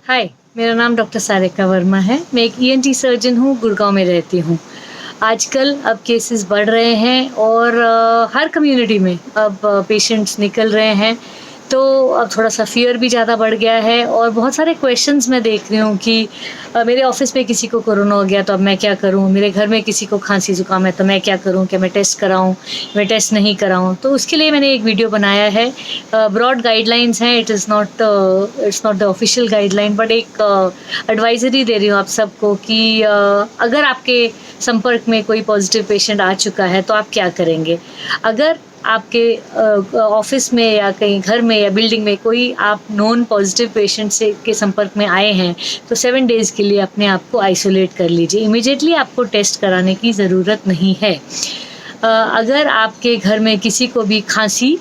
हाय, मेरा नाम डॉक्टर सारिका वर्मा है। मैं एक ईएनटी सर्जन हूँ, गुड़गाँव में रहती हूँ। आजकल अब केसेस बढ़ रहे हैं और हर कम्युनिटी में अब पेशेंट्स निकल रहे हैं, तो अब थोड़ा-सा फ़ियर भी ज़्यादा बढ़ गया है और बहुत सारे क्वेश्चंस मैं देख रही हूँ कि मेरे ऑफ़िस में किसी को कोरोना हो गया तो अब मैं क्या करूँ? मेरे घर में किसी को खाँसी-ज़ुकाम है तो मैं क्या करूँ? क्या मैं टेस्ट कराऊँ? मैं टेस्ट नहीं कराऊँ? तो उसके लिए मैंने एक वीडियो बनाया है। ब्रॉड गाइडलाइंस हैं, it's not the official guideline but एक एडवाइज़री दे रही हूँ आप सबको कि अगर आपके संपर्क में कोई पॉज़िटिव पेशेंट आ चुका है तो आप क्या करेंगे? अगर आपके ऑफ़िस में या कहीं घर में या बिल्डिंग में कोई आप नोन पॉज़िटिव पेशेंट से के संपर्क में आए हैं, तो 7 डेज़ के लिए अपने आप को आइसोलेट कर लीजिए। इमीडिएटली आपको टेस्ट कराने की ज़रूरत नहीं है। अगर आपके घर में किसी को भी खाँसी,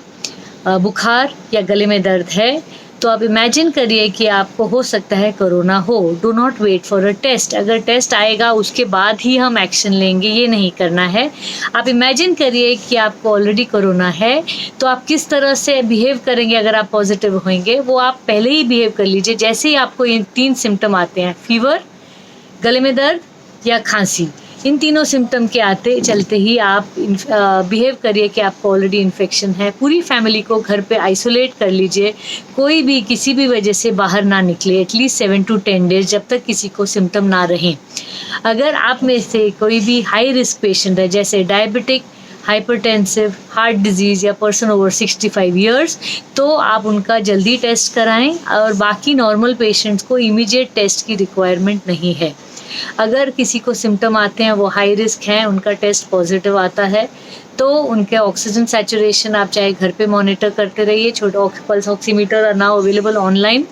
बुखार या गले में दर्द है, तो आप इमेजिन करिए कि आपको हो सकता है कोरोना हो। Do not wait for a test. अगर टेस्ट आएगा उसके बाद ही हम एक्शन लेंगे, ये नहीं करना है। आप इमेजिन करिए कि आपको ऑलरेडी कोरोना है, तो आप किस तरह से बिहेव करेंगे अगर आप पॉज़िटिव होंगे, वो आप पहले ही बिहेव कर लीजिए। जैसे ही आपको ये 3 सिम्पटम आते हैं, फ़ीवर, गले में दर्द या खांसी, इन तीनों सिम्पटम के आते चलते ही आप बिहेव करिए कि आपको ऑलरेडी इन्फेक्शन है। पूरी फैमिली को घर पे आइसोलेट कर लीजिए। कोई भी किसी भी वजह से बाहर ना निकले एटलीस्ट 7 टू 10 डेज़, जब तक किसी को सिम्पटम ना रहें। अगर आप में से कोई भी हाई रिस्क पेशेंट है, जैसे डायबिटिक, हाइपरटेंसिव, हार्ट डिज़ीज़ या पर्सन ओवर 65 इयर्स, तो आप उनका जल्दी टेस्ट कराएँ और बाकी नॉर्मल पेशेंट्स को इमीडिएट टेस्ट की रिक्वायरमेंट नहीं है। अगर किसी को सिम्पटम आते हैं, वो हाई रिस्क हैं, उनका टेस्ट पॉज़िटिव आता है, तो उनके ऑक्सीजन सैचुरेशन आप चाहे घर पे मॉनिटर करते रहिए। छोटा pulse oximeter are now available online.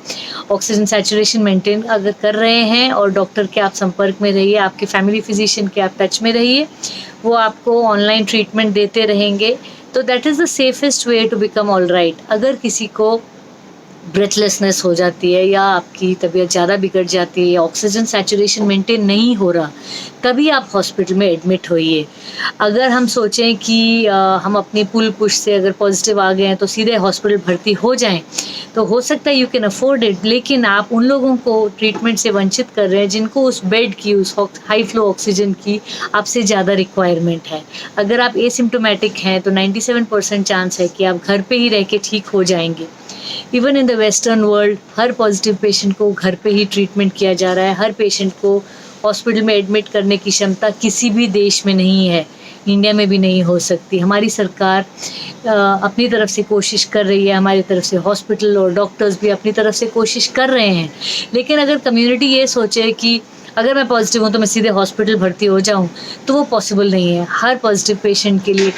Oxygen saturation maintain अगर कर रहे हैं और डॉक्टर के आप संपर्क में रहिए, आपके फैमिली फिजिशियन के आप टच में रहिए, वो आपको ऑनलाइन ट्रीटमेंट देते रहेंगे। तो that is the safest way to become alright. अगर किसी को ब्रेथलेसनेस हो जाती है या आपकी तबीयत ज़्यादा बिगड़ जाती है या ऑक्सीजन सैचुरेशन मेंटेन नहीं हो रहा, तभी आप हॉस्पिटल में एडमिट होइए। अगर हम सोचें कि हम अपनी पुल पुश से अगर पॉजिटिव आ गए हैं तो सीधे हॉस्पिटल भर्ती हो जाएं, तो हो सकता है यू कैन अफोर्ड इट, लेकिन आप उन लोगों को ट्रीटमेंट से वंचित कर रहे हैं जिनको उस बेड की, उस हाई फ्लो ऑक्सीजन की आपसे ज़्यादा रिक्वायरमेंट है। अगर आप एसिम्प्टोमेटिक हैं तो 97% चांस है कि आप घर पे ही रह के ठीक हो जाएंगे। Even in the western world her positive patient को घर पे ही ट्रीटमेंट किया जा रहा है। हर पेशेंट को हॉस्पिटल में एडमिट करने की क्षमता किसी भी देश में नहीं है, इंडिया में भी नहीं हो सकती। हमारी सरकार अपनी तरफ से कोशिश कर रही है, हमारी तरफ से हॉस्पिटल और डॉक्टर्स भी अपनी तरफ से कोशिश कर रहे हैं। लेकिन अगर कम्युनिटी ये सोचे कि अगर मैं पॉजिटिव हूँ तो मैं सीधे हॉस्पिटल भर्ती हो जाऊँ, तो वो पॉसिबल नहीं है। हर पॉजिटिव पेशेंट के लिए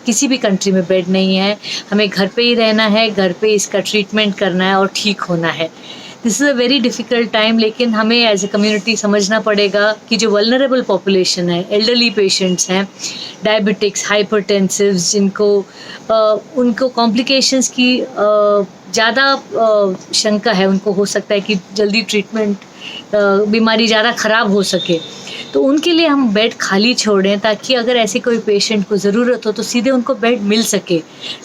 किसी भी कंट्री में बेड नहीं है। हमें घर पे ही रहना है, घर पे इसका ट्रीटमेंट करना है और ठीक होना है। This is a very difficult time, लेकिन हमें एज़ अ कम्युनिटी समझना पड़ेगा कि जो वल्नरेबल पॉपुलेशन है, एल्डरली पेशेंट्स हैं, डायबिटिक्स, हाइपरटेंसिव्स, उनको कॉम्प्लिकेशंस की ज़्यादा शंका है, उनको हो सकता है कि जल्दी ट्रीटमेंट बीमारी ज़्यादा ख़राब हो सके, तो उनके लिए हम बेड खाली छोड़ें ताकि अगर ऐसे कोई पेशेंट को ज़रूरत हो तो सीधे उनको बेड मिल सके।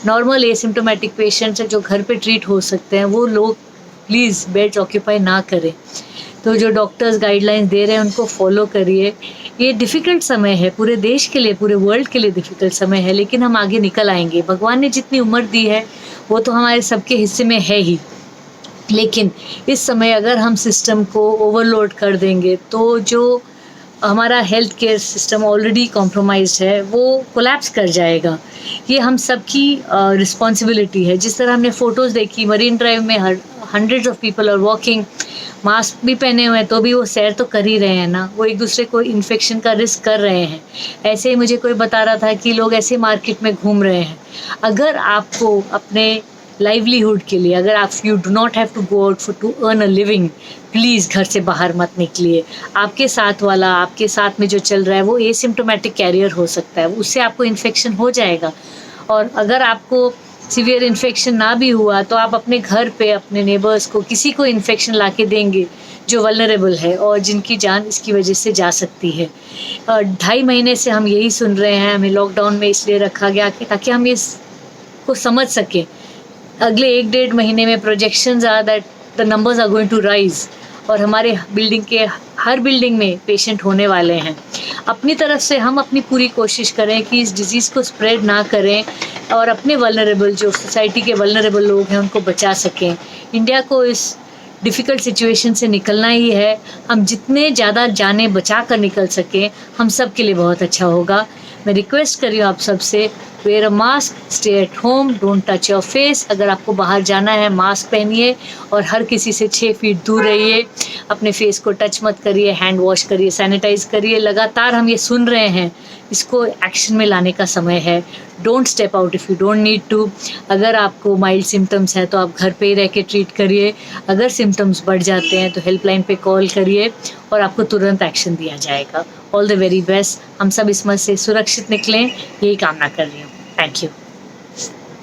नॉर्मल एसिम्प्टोमेटिक पेशेंट्स हैं जो घर पे ट्रीट हो सकते हैं, वो लोग प्लीज़ बेड ऑक्यूपाई ना करें। तो जो डॉक्टर्स गाइडलाइंस दे रहे हैं उनको फॉलो करिए। ये डिफ़िकल्ट समय है, पूरे देश के लिए, पूरे वर्ल्ड के लिए डिफ़िकल्ट समय है, लेकिन हम आगे निकल आएँगे। भगवान ने जितनी उम्र दी है वो तो हमारे सबके हिस्से में है ही, लेकिन इस समय अगर हम सिस्टम को ओवरलोड कर देंगे तो जो हमारा हेल्थ केयर सिस्टम ऑलरेडी कॉम्प्रोमाइज़्ड है वो कोलैप्स कर जाएगा। ये हम सबकी रिस्पॉन्सिबिलिटी है। जिस तरह हमने फ़ोटोज़ देखी, मरीन ड्राइव में hundreds of people are walking, mask भी पहने हुए हैं तो भी वो सैर तो कर ही रहे हैं ना, वो एक दूसरे को इन्फेक्शन का रिस्क कर रहे हैं। ऐसे ही मुझे कोई बता रहा था कि लोग ऐसे मार्केट में घूम रहे हैं। अगर आपको अपने लाइवलीहुड के लिए, अगर आप you do not have to go out for to earn a living, please घर से बाहर मत निकलिए। आपके साथ वाला, आपके साथ में जो चल रहा है वो एसिम्प्टोमेटिक कैरियर हो सकता है, उससे आपको इन्फेक्शन हो जाएगा। और अगर आपको सीवियर इन्फेक्शन ना भी हुआ तो आप अपने घर पे अपने नेबर्स को, किसी को इन्फेक्शन ला के देंगे जो वल्नरेबल है और जिनकी जान इसकी वजह से जा सकती है। 2.5 महीने से हम यही सुन रहे हैं, हमें लॉकडाउन में इसलिए रखा गया कि ताकि हम इसको समझ सकें। अगले 1 डेढ़ महीने में projections are that the numbers are going to rise और हमारे हर बिल्डिंग में पेशेंट होने वाले हैं। अपनी तरफ से हम अपनी पूरी कोशिश करें कि इस डिज़ीज़ को स्प्रेड ना करें और अपने वल्नरेबल जो सोसाइटी के वल्नरेबल लोग हैं उनको बचा सकें। इंडिया को इस डिफ़िकल्ट सिचुएशन से निकलना ही है। हम जितने ज़्यादा जानें बचा कर निकल सकें, हम सब के लिए बहुत अच्छा होगा। मैं रिक्वेस्ट कर रही हूँ आप सबसे, wear a mask, stay at home, don't touch your face. अगर आपको बाहर जाना है मास्क पहनिए और हर किसी से 6 फीट दूर रहिए। अपने फेस को टच मत करिए, हैंड वॉश करिए, सैनिटाइज करिए। लगातार हम ये सुन रहे हैं, इसको एक्शन में लाने का समय है। Don't step out if you don't need to. अगर आपको माइल्ड सिम्टम्स है तो आप घर पे ही रह के ट्रीट करिए। अगर सिम्टम्स बढ़ जाते हैं तो हेल्पलाइन पे कॉल करिए और आपको तुरंत एक्शन दिया जाएगा। All the very best. हम सब इसमें से सुरक्षित निकलें, यही कामना कर रही हूँ। Thank you.